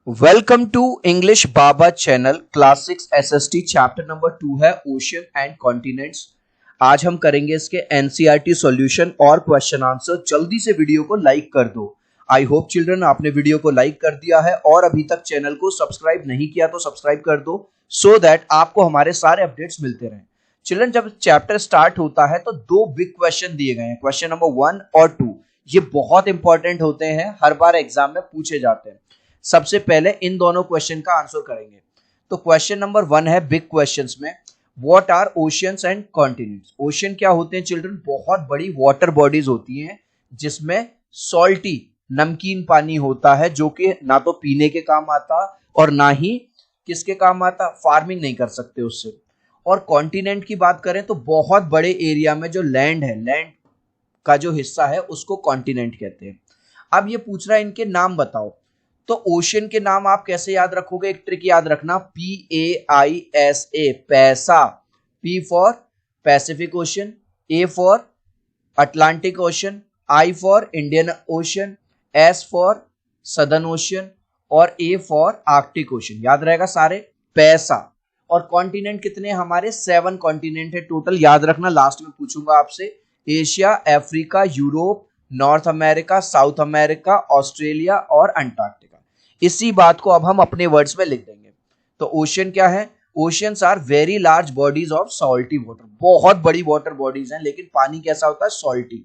Welcome to English Baba channel class 6 SST chapter number 2 है ocean and continents. आज हम करेंगे इसके एनसीईआरटी सॉल्यूशन और क्वेश्चन आंसर। जल्दी से वीडियो को लाइक कर दो। आई होप चिल्ड्रन आपने वीडियो को लाइक कर दिया है और अभी तक चैनल को सब्सक्राइब नहीं किया तो सब्सक्राइब कर दो सो दैट आपको हमारे सारे अपडेट्स मिलते रहें। चिल्ड्रन जब चैप्टर स्टार्ट होता है तो दो बिग क्वेश्चन दिए गए हैं, क्वेश्चन नंबर 1 और 2। ये बहुत इंपॉर्टेंट होते हैं, हर बार एग्जाम में पूछे जाते हैं। सबसे पहले इन दोनों क्वेश्चन का आंसर करेंगे। तो क्वेश्चन नंबर 1 है बिग क्वेश्चंस में, what are oceans and continents. Ocean क्या होते हैं चिल्ड्रन? बहुत बड़ी वाटर बॉडीज होती हैं जिसमें सॉल्टी नमकीन पानी होता है जो कि ना तो पीने के काम आता और ना ही किसके काम आता, फार्मिंग नहीं कर सकते उससे। और कॉन्टिनेंट की बात करें तो बहुत बड़े एरिया में जो लैंड है, लैंड का जो हिस्सा है उसको कॉन्टिनेंट कहते हैं। अब ये पूछ रहा है इनके नाम बताओ। तो ओशन के नाम आप कैसे याद रखोगे? एक ट्रिक याद रखना, PAISA पैसा, P for Pacific ocean, A for Atlantic ocean, I for Indian ocean, S for southern ocean और A फॉर आर्कटिक ओशन। याद रहेगा सारे, पैसा। और कॉन्टिनेंट कितने हमारे? 7 कॉन्टिनेंट है टोटल, याद रखना। लास्ट में पूछूंगा आपसे, Asia, Africa, Europe, north America, south America, Australia और अंटार्कटिका। इसी बात को अब हम अपने वर्ड्स में लिख देंगे। तो ओशन क्या है? Oceans are very large bodies of salty water. बहुत बड़ी वाटर बॉडीज हैं लेकिन पानी कैसा होता है? सॉल्टी।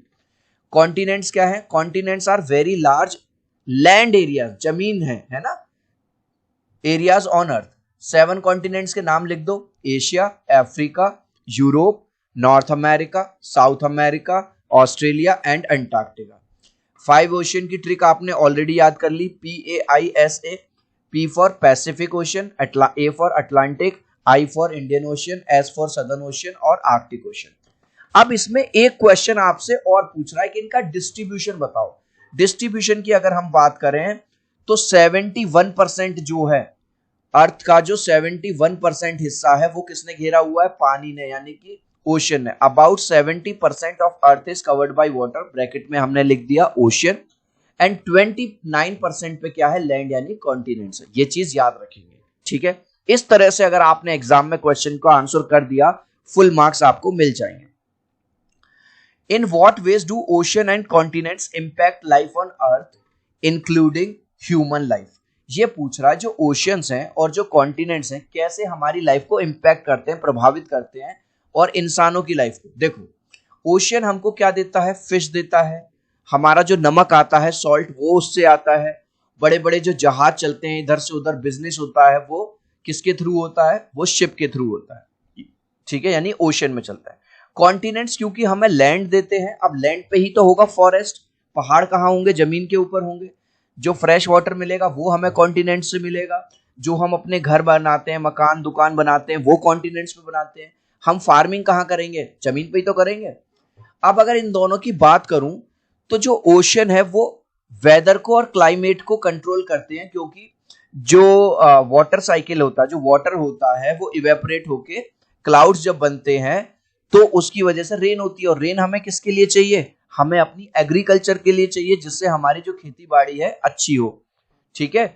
कॉन्टिनेंट्स क्या है? Continents are very large land area, जमीन है ना, एरियाज ऑन अर्थ। 7 कॉन्टिनेंट्स के नाम लिख दो, Asia, Africa, Europe, north America, south America, Australia and Antarctica. 5 ocean की ट्रिक आपने ऑलरेडी याद कर ली, PAISA, P for Pacific ocean, A for Atlantic, I for Indian ocean, S for southern ocean और Arctic ocean. अब इसमें एक question आपसे और पूछ रहा है कि इनका डिस्ट्रीब्यूशन बताओ। डिस्ट्रीब्यूशन की अगर हम बात करें तो 71% जो है अर्थ का, जो 71% हिस्सा है वो किसने घेरा हुआ है? पानी ने, यानी कि ओशन है। About 70% of earth is covered by water, bracket में हमने लिख दिया ओशन, एंड 29% पे क्या है? लैंड यानी कॉन्टिनेंट्स है। ये चीज याद रखेंगे, ठीक है। इस तरह से अगर आपने एग्जाम में क्वेश्चन को आंसर कर दिया, फुल मार्क्स आपको मिल जाएंगे। In what ways do ocean and continents impact life on earth including human life. ये पूछ रहा है जो ओशियंस हैं और जो कॉन्टिनेंट्स हैं कैसे हमारी लाइफ को इंपैक्ट करते हैं, प्रभावित करते हैं और इंसानों की लाइफ को। देखो, ओशियन हमको क्या देता है? फिश देता है। हमारा जो नमक आता है, सॉल्ट, वो उससे आता है। बड़े बड़े जो जहाज चलते हैं, इधर से उधर बिजनेस होता है, वो किसके थ्रू होता है? वो शिप के थ्रू होता है, ठीक है, यानी ओशन में चलता है। कॉन्टिनेंट्स क्योंकि हमें लैंड देते हैं, अब लैंड पे ही तो होगा फॉरेस्ट, पहाड़ कहाँ होंगे? जमीन के ऊपर होंगे। जो फ्रेश वाटर मिलेगा वो हमें कॉन्टिनेंट से मिलेगा। जो हम अपने घर बनाते हैं, मकान दुकान बनाते हैं, वो कॉन्टिनेंट्स पे बनाते हैं। हम फार्मिंग कहाँ करेंगे? जमीन पे ही तो करेंगे। अब अगर इन दोनों की बात करूं तो जो ओशन है वो वेदर को और क्लाइमेट को कंट्रोल करते हैं, क्योंकि जो वाटर साइकिल होता है, जो वाटर होता है वो इवेपोरेट होके क्लाउड्स जब बनते हैं तो उसकी वजह से रेन होती है। और रेन हमें किसके लिए चाहिए? हमें अपनी एग्रीकल्चर के लिए चाहिए, जिससे हमारी जो खेती बाड़ी है अच्छी हो, ठीक है।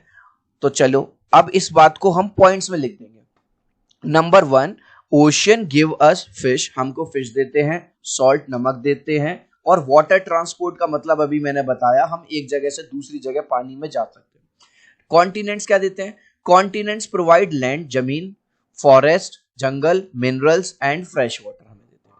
तो चलो अब इस बात को हम पॉइंट्स में लिख देंगे। Number 1, ocean give us fish, हमको फिश देते हैं, सॉल्ट नमक देते हैं, और वाटर ट्रांसपोर्ट का मतलब अभी मैंने बताया, हम एक जगह से दूसरी जगह पानी में जा सकते हैं। कॉन्टिनेंट्स क्या देते हैं? कॉन्टिनेंट्स प्रोवाइड लैंड, जमीन, forest, jungle, minerals and fresh water हमें देते हैं।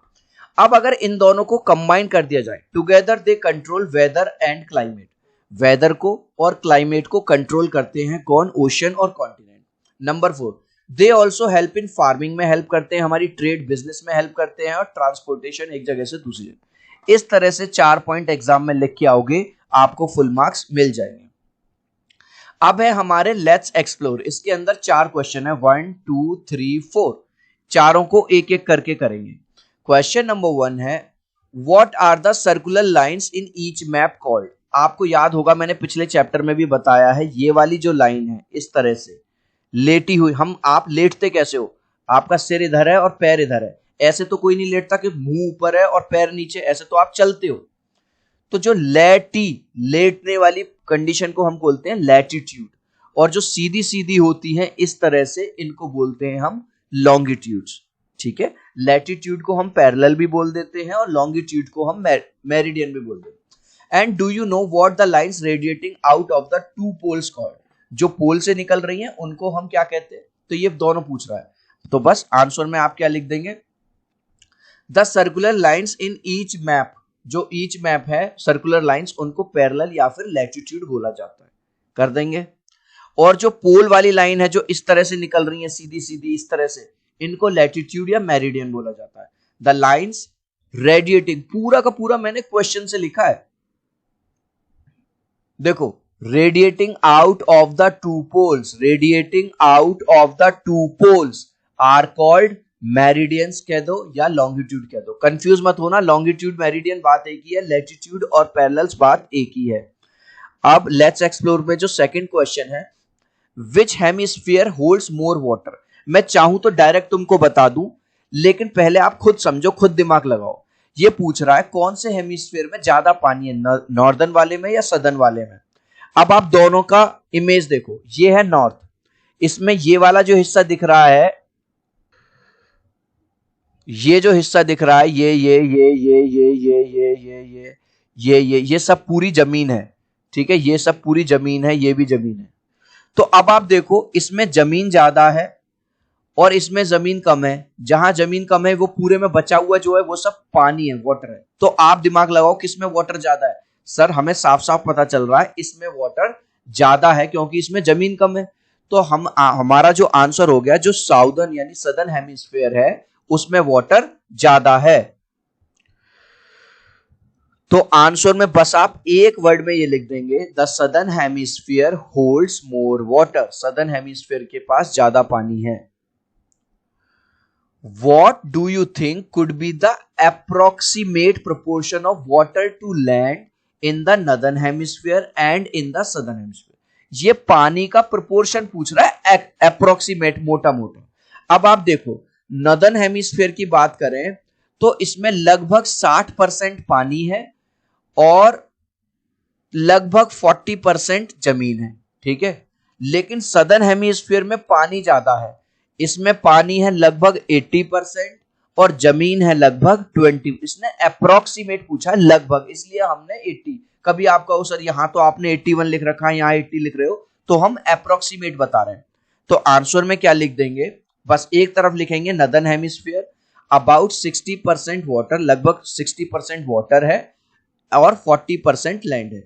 अब अगर इन दोनों को कंबाइन कर दिया जाए, together they control weather and climate. Weather को और क्लाइमेट को कंट्रोल करते हैं कौन? ओशन और continent. Number 4, they also help in farming में हेल्प करते हैं, हमारी ट्रेड बिजनेस में हेल्प करते हैं, और ट्रांसपोर्टेशन एक जगह से दूसरी जगह। इस तरह से 4 पॉइंट एग्जाम में लिख के आओगे, आपको फुल मार्क्स मिल जाएंगे। अब है हमारे लेट्स एक्सप्लोर। इसके अंदर 4 क्वेश्चन है, 1 2 3 4, चारों को एक एक करके करेंगे। क्वेश्चन नंबर 1 है, what are the circular lines in each map called. आपको याद होगा मैंने पिछले चैप्टर में भी बताया है, ये वाली जो लाइन है इस तरह से लेटी हुई, हम आप लेटते कैसे हो? आपका सिर इधर है और पैर इधर है, ऐसे तो कोई नहीं लेटता कि मुंह ऊपर है और पैर नीचे, ऐसे तो आप चलते हो। तो जो लेटने वाली कंडीशन को हम बोलते हैं लैटिट्यूड, और जो सीधी सीधी होती हैं इस तरह से, इनको बोलते हैं हम लॉन्गिट्यूड्स। ठीक है, लैटिट्यूड को हम पैरेलल भी बोल देते हैं और लॉन्गिट्यूड को हम मेरिडियन भी बोल देते हैं। And do you know what the lines radiating out of the two poles called? जो पोल से निकल रही हैं उनको हम क्या कहते हैं? तो ये दोनों पूछ रहा है, तो बस आंसर में आप क्या लिख देंगे? The circular lines in each map. जो ईच मैप है सर्कुलर लाइंस, उनको पैरेलल या फिर लैटिट्यूड बोला जाता है, कर देंगे। और जो पोल वाली लाइन है जो इस तरह से निकल रही है सीधी सीधी इस तरह से, इनको लैटिट्यूड या मेरिडियन बोला जाता है। द लाइंस रेडिएटिंग, पूरा का पूरा मैंने क्वेश्चन से लिखा है, देखो, radiating out of the two poles, radiating out of the two poles are called meridians कह दो या लॉन्गिट्यूड कह दो, कंफ्यूज मत होना। लॉन्गिट्यूड मेरिडियन बात एक ही है, लैटिट्यूड और पैरेलल्स बात एक ही है। अब लेट्स एक्सप्लोर में जो सेकंड क्वेश्चन है, विच हेमिस्फीयर होल्ड्स मोर वाटर। मैं चाहूं तो डायरेक्ट तुमको बता दूं, लेकिन पहले आप खुद समझो, खुद दिमाग लगाओ। ये पूछ रहा है कौन से हेमिस्फीयर में ज्यादा पानी है, नॉर्दर्न वाले में या सदर्न वाले में। अब आप दोनों का इमेज देखो, ये है नॉर्थ, इसमें ये वाला जो हिस्सा दिख रहा है, ये जो हिस्सा दिख रहा है, ये सब पूरी जमीन है। ठीक है, ये सब पूरी जमीन है, ये भी जमीन है। तो अब आप देखो, इसमें जमीन ज्यादा है और इसमें जमीन कम है। जहां जमीन कम है वो पूरे में बचा हुआ जो है वो सब पानी है, वाटर है। तो आप दिमाग लगाओ किसमें वाटर ज्यादा है। सर हमें साफ साफ पता चल रहा है इसमें वाटर ज्यादा है क्योंकि इसमें जमीन कम है। तो हमारा जो आंसर हो गया, जो साउदर्न यानी सदर्न हेमिस्फीयर है उसमें वाटर ज्यादा है। तो आंसर में बस आप एक वर्ड में ये लिख देंगे, the southern hemisphere holds more water, southern hemisphere के पास ज्यादा पानी है। What do you think could be the approximate proportion of water to land in the northern hemisphere and in the southern hemisphere? ये पानी का प्रोपोर्शन पूछ रहा है, अप्रोक्सीमेट, मोटा मोटा। अब आप देखो, नॉर्दर्न हेमिस्फीयर की बात करें तो इसमें लगभग 60% पानी है और लगभग 40% जमीन है। ठीक है, लेकिन सदर्न हेमिस्फीयर में पानी ज्यादा है, इसमें पानी है लगभग 80% और जमीन है लगभग 20। इसने अप्रोक्सीमेट पूछा है, लगभग, इसलिए हमने 80। कभी आप कहो सर यहाँ तो आपने 81 लिख रखा है, यहाँ 80 लिख रहे हो, तो हम अप्रोक्सीमेट बता रहे हैं। तो आंसर में क्या लिख देंगे, बस एक तरफ लिखेंगे नॉर्दर्न हेमिस्फीयर अबाउट 60% वाटर, लगभग 60% वाटर है और 40% लैंड है।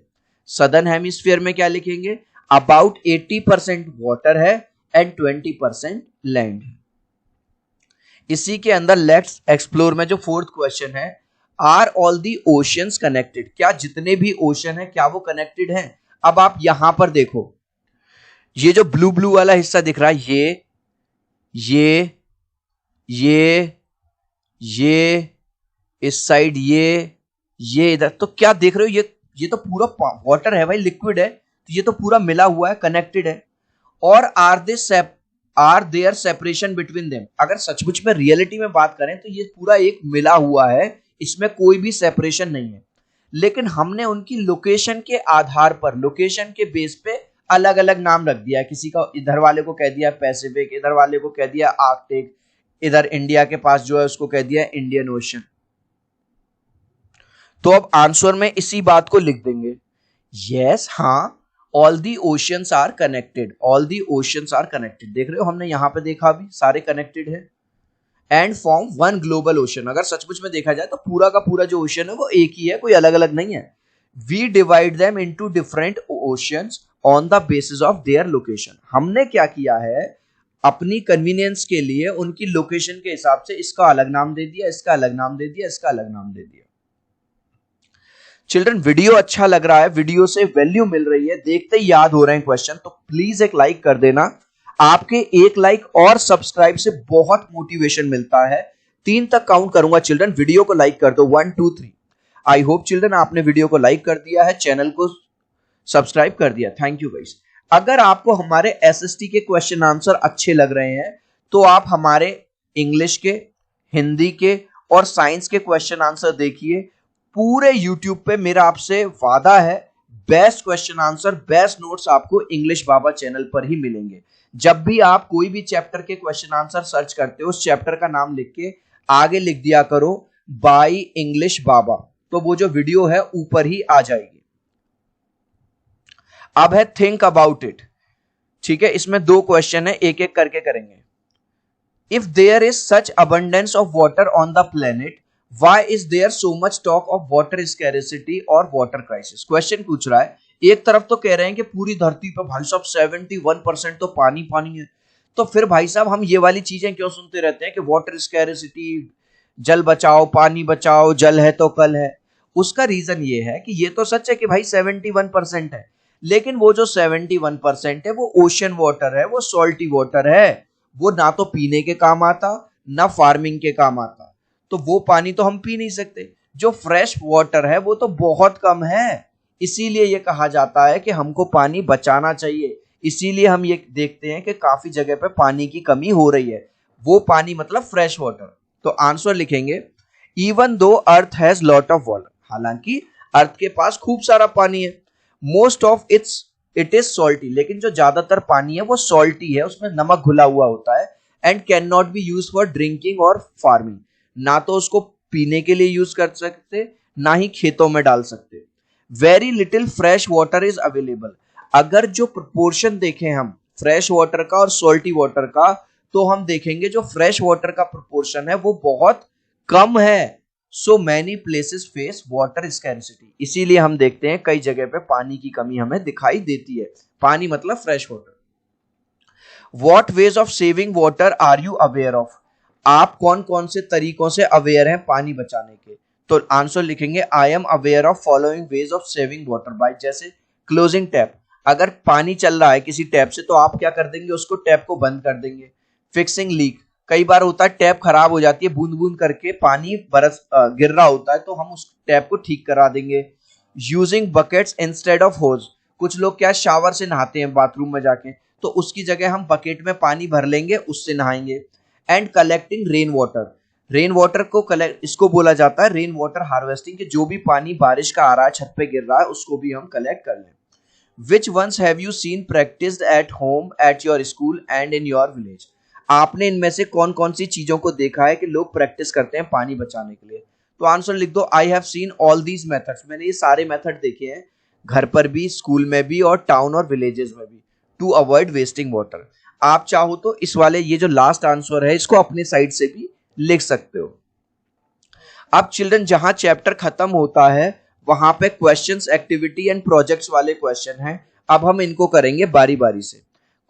सदर्न हेमिस्फीयर में क्या लिखेंगे, अबाउट 80% वाटर है एंड 20% लैंड। इसी के अंदर लेट्स एक्सप्लोर में जो फोर्थ क्वेश्चन है, are all the oceans connected, क्या जितने भी ओशन है क्या वो कनेक्टेड हैं? अब आप यहां पर देखो, ये जो ब्लू ब्लू वाला हिस्सा दिख रहा है, ये इस साइड, ये इधर, तो क्या देख रहे हो, ये तो पूरा वाटर है भाई, लिक्विड है, तो ये तो पूरा मिला हुआ है, कनेक्टेड है। और are there separation between them, अगर सचमुच में रियलिटी में बात करें तो ये पूरा एक मिला हुआ है, इसमें कोई भी सेपरेशन नहीं है। लेकिन हमने उनकी लोकेशन के आधार पर, लोकेशन के बेस पे अलग अलग नाम रख दिया है। किसी का इधर वाले को कह दिया पैसिफिक, इधर वाले को कह दिया आर्कटिक, इधर इंडिया के पास जो है उसको कह दिया इंडियन ओशन। तो अब आंसर में इसी बात को लिख देंगे, यस, हाँ, all the oceans are connected, all the oceans are connected. देख रहे हो, हमने यहां पे देखा भी, सारे कनेक्टेड है and form one global ocean. अगर सचमुच में देखा जाए तो पूरा का पूरा जो ओशन है वो एक ही है, कोई अलग अलग नहीं है। We divide them into different oceans on the basis of their location. हमने क्या किया है, अपनी कन्वीनियंस के लिए उनकी लोकेशन के हिसाब से इसका अलग नाम दे दिया, इसका अलग नाम दे दिया, इसका अलग नाम दे दिया। चिल्ड्रन, वीडियो अच्छा लग रहा है, वीडियो से वैल्यू मिल रही है, देखते ही याद हो रहे हैं क्वेश्चन, तो प्लीज एक लाइक कर देना। आपके एक लाइक और सब्सक्राइब से बहुत मोटिवेशन मिलता है। 3 तक काउंट करूंगा चिल्ड्रन, वीडियो को लाइक कर दो, 1 2 3। आई होप चिल्ड्रन आपने वीडियो को लाइक कर दिया है, चैनल को सब्सक्राइब कर दिया। Thank you guys. अगर आपको हमारे एसएसटी के क्वेश्चन आंसर अच्छे लग रहे हैं तो आप हमारे इंग्लिश के, हिंदी के और साइंस के क्वेश्चन आंसर देखिए। पूरे YouTube पे मेरा आपसे वादा है best question answer, best notes आपको इंग्लिश बाबा चैनल पर ही मिलेंगे। जब भी आप कोई भी चैप्टर के क्वेश्चन आंसर सर्च करते हो, उस चैप्टर का नाम लिख के आगे लिख दिया करो बाय इंग्लिश बाबा, तो वो जो वीडियो है ऊपर ही आ जाएगी। अब है थिंक अबाउट इट, ठीक है, इसमें 2 क्वेश्चन है, एक एक करके करेंगे। If there is such abundance of water on the planet, why is there so much talk of water scarcity और वाटर क्राइसिस। क्वेश्चन पूछ रहा है, एक तरफ तो कह रहे हैं कि पूरी धरती पर भाई साहब 71% तो पानी पानी है, तो फिर भाई साहब हम ये वाली चीजें क्यों सुनते रहते हैं कि वाटर स्कैरिसिटी, जल बचाओ, पानी बचाओ, जल है तो कल है। उसका रीजन ये है कि ये तो सच है कि भाई 71% है, लेकिन वो जो 71% है वो ओशन वाटर है, वो सॉल्टी वाटर है, वो ना तो पीने के काम आता ना फार्मिंग के काम आता, तो वो पानी तो हम पी नहीं सकते। जो फ्रेश वाटर है वो तो बहुत कम है, इसीलिए ये कहा जाता है कि हमको पानी बचाना चाहिए। इसीलिए हम ये देखते हैं कि काफी जगह पे पानी की कमी हो रही है, वो पानी मतलब फ्रेश वाटर। तो आंसर लिखेंगे even though earth has lot of water, हालांकि अर्थ के पास खूब सारा पानी है, most of it is salty, लेकिन जो ज्यादातर पानी है वो सॉल्टी है, उसमें नमक घुला हुआ होता है, and can not be use for drinking और फार्मिंग, ना तो उसको पीने के लिए यूज कर सकते ना ही खेतों में डाल सकते। Very little fresh water is available, अगर जो प्रोपोर्शन देखें हम फ्रेश वाटर का और सॉल्टी वाटर का, तो हम देखेंगे जो फ्रेश वाटर का प्रोपोर्शन है वो बहुत कम है। So many places face water scarcity, इसीलिए हम देखते हैं कई जगह पे पानी की कमी हमें दिखाई देती है। पानी मतलब fresh water. What ways of saving water are you aware of, आप कौन कौन से तरीकों से अवेयर हैं पानी बचाने के। तो आंसर लिखेंगे I am aware of following veg of saving water bye, जैसे क्लोजिंग टैप, अगर पानी चल रहा है किसी टैप से तो आप क्या कर देंगे, उसको टैप को बंद कर देंगे। फिक्सिंग लीक, कई बार होता है टैप खराब हो जाती है, बूंद बूंद करके पानी बरस गिर रहा होता है, तो हम उस टैप को ठीक करा देंगे। यूजिंग बकेट्स इंस्टेड ऑफ होज, कुछ लोग क्या शावर से नहाते हैं बाथरूम में जाके, तो उसकी जगह हम बकेट में पानी भर लेंगे, उससे नहाएंगे। And collecting rain water, rain water को कलेक्ट, इसको बोला जाता है रेन वाटर हार्वेस्टिंग, कि जो भी पानी बारिश का आ रहा है छत पे गिर रहा है उसको भी हम कलेक्ट कर लें। Which ones have you seen practiced at home, at your school and in your village? आपने इनमें से कौन कौन सी चीजों को देखा है कि लोग प्रैक्टिस करते हैं पानी बचाने के लिए। तो आंसर लिख दो I have seen all these methods, मैंने ये सारे मेथड देखे हैं घर पर भी, स्कूल में भी और टाउन और विलेजेस में भी, टू अवॉइड वेस्टिंग वाटर। आप चाहो तो इस वाले ये जो लास्ट आंसर है इसको अपने साइड से भी लिख सकते हो। अब चिल्ड्रन जहां चैप्टर खत्म होता है वहां पे क्वेश्चंस, एक्टिविटी एंड प्रोजेक्ट्स वाले क्वेश्चन हैं, अब हम इनको करेंगे बारी बारी से।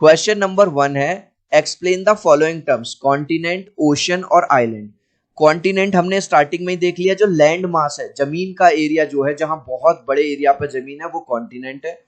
क्वेश्चन नंबर 1 है explain the following terms, continent, ocean और आइलैंड। कॉन्टिनेंट हमने स्टार्टिंग में ही देख लिया, जो लैंड मास है, जमीन का एरिया जो है, जहां बहुत बड़े एरिया पर जमीन है वो कॉन्टिनेंट है।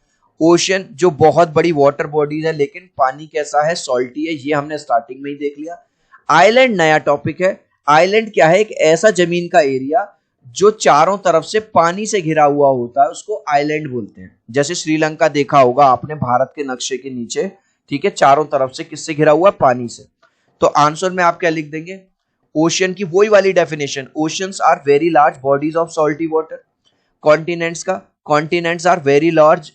ओशन जो बहुत बड़ी वाटर बॉडीज है लेकिन पानी कैसा है, सॉल्टी है, ये हमने स्टार्टिंग में ही देख लिया। आइलैंड नया टॉपिक है। आइलैंड क्या है, एक ऐसा जमीन का एरिया जो चारों तरफ से पानी से घिरा हुआ होता है, उसको आइलैंड बोलते हैं। जैसे श्रीलंका देखा होगा आपने भारत के नक्शे के नीचे, ठीक है, चारों तरफ से किससे घिरा हुआ, पानी से। तो आंसर में आप क्या लिख देंगे, ओशन की वही वाली definition, oceans are very large bodies of salty water. Continents का, continents are very large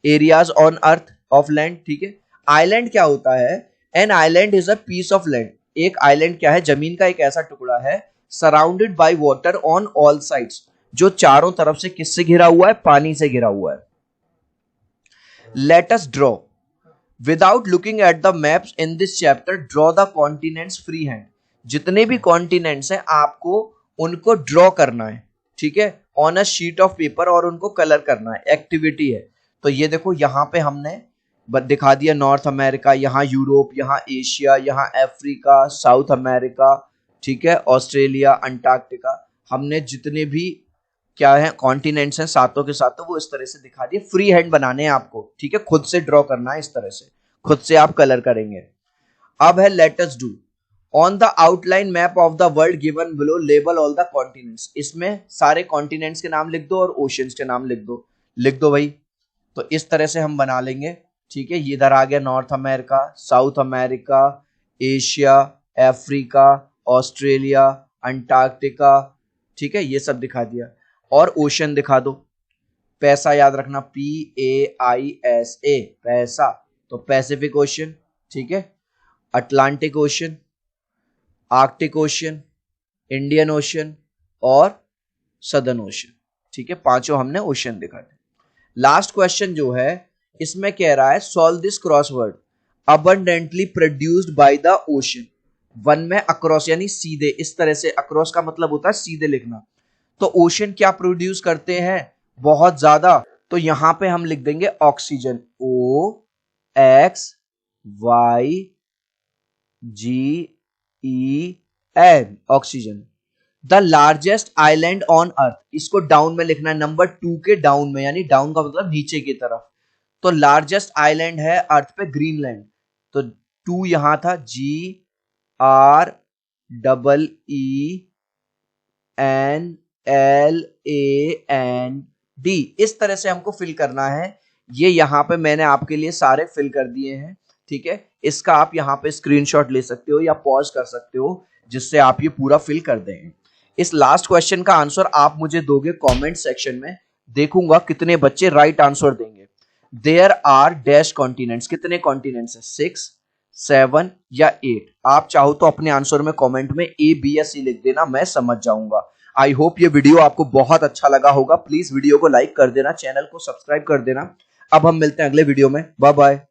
areas on earth of land, ठीक है। आइलैंड क्या होता है, an island is a piece of land, एक आइलैंड क्या है, जमीन का एक ऐसा टुकड़ा है, surrounded by water on all sides, जो चारों तरफ से किससे घिरा हुआ है, पानी से घिरा हुआ है। Let us draw, without looking at the maps in this chapter draw the continents free hand, जितने भी कॉन्टिनेंट्स हैं आपको उनको ड्रॉ करना है, ठीक है, on a sheet of paper, और उनको कलर करना है, एक्टिविटी है। तो ये देखो यहाँ पे हमने दिखा दिया नॉर्थ अमेरिका, यहाँ यूरोप, यहाँ एशिया, यहाँ अफ्रीका, साउथ अमेरिका, ठीक है, ऑस्ट्रेलिया, अंटार्कटिका, हमने जितने भी क्या है कॉन्टिनेंट्स हैं सातों के सातों वो इस तरह से दिखा दिए। फ्री हैंड बनाने हैं आपको, ठीक है, खुद से ड्रॉ करना है, इस तरह से खुद से आप कलर करेंगे। अब है let us do, on the outline map of the world given below label all the continents, इसमें सारे कॉन्टिनेंट्स के नाम लिख दो और ओशंस के नाम लिख दो भाई। तो इस तरह से हम बना लेंगे, ठीक है, ये इधर आ गया north America, south America, Asia, Africa, Australia, Antarctica, ठीक है, ये सब दिखा दिया। और ओशन दिखा दो, पैसा याद रखना, PAISA, पैसा। तो पैसिफिक ओशन, ठीक है, Atlantic ocean, Arctic ocean, Indian ocean और सदर्न ओशन, ठीक है, पांचों हमने ओशन दिखाए। लास्ट क्वेश्चन जो है इसमें कह रहा है solve this crossword, abundantly produced by the ocean. One में अक्रॉस यानी सीधे, इस तरह से, अक्रॉस का मतलब होता है सीधे लिखना। तो ओशन क्या प्रोड्यूस करते हैं? बहुत ज्यादा। तो यहां पे हम लिख देंगे oxygen, OXYGEN, oxygen. The largest island on earth, इसको डाउन में लिखना है, नंबर 2 के डाउन में, यानी डाउन का मतलब नीचे की तरफ। तो लार्जेस्ट आइलैंड है अर्थ पे ग्रीनलैंड, तो 2 यहां था, GREENLAND। इस तरह से हमको फिल करना है। ये यहां पे मैंने आपके लिए सारे फिल कर दिए हैं, ठीक है। इसका आप यहां पे स्क्रीनशॉट ले सकते हो या पॉज कर सकते हो, जिससे आप ये पूरा फिल कर दें। इस लास्ट क्वेश्चन का आंसर आप मुझे दोगे कमेंट सेक्शन में, देखूंगा कितने बच्चे राइट आंसर देंगे। देयर आर डैश कॉन्टिनेंट्स, कितने कॉन्टिनेंट्स है? 6, 7 या 8। आप चाहो तो अपने आंसर में कमेंट में A, B या C लिख देना, मैं समझ जाऊंगा। आई होप ये वीडियो आपको बहुत अच्छा लगा होगा। प्लीज वीडियो को लाइक कर देना, चैनल को सब्सक्राइब कर देना। अब हम मिलते हैं अगले वीडियो में, बाय बाय।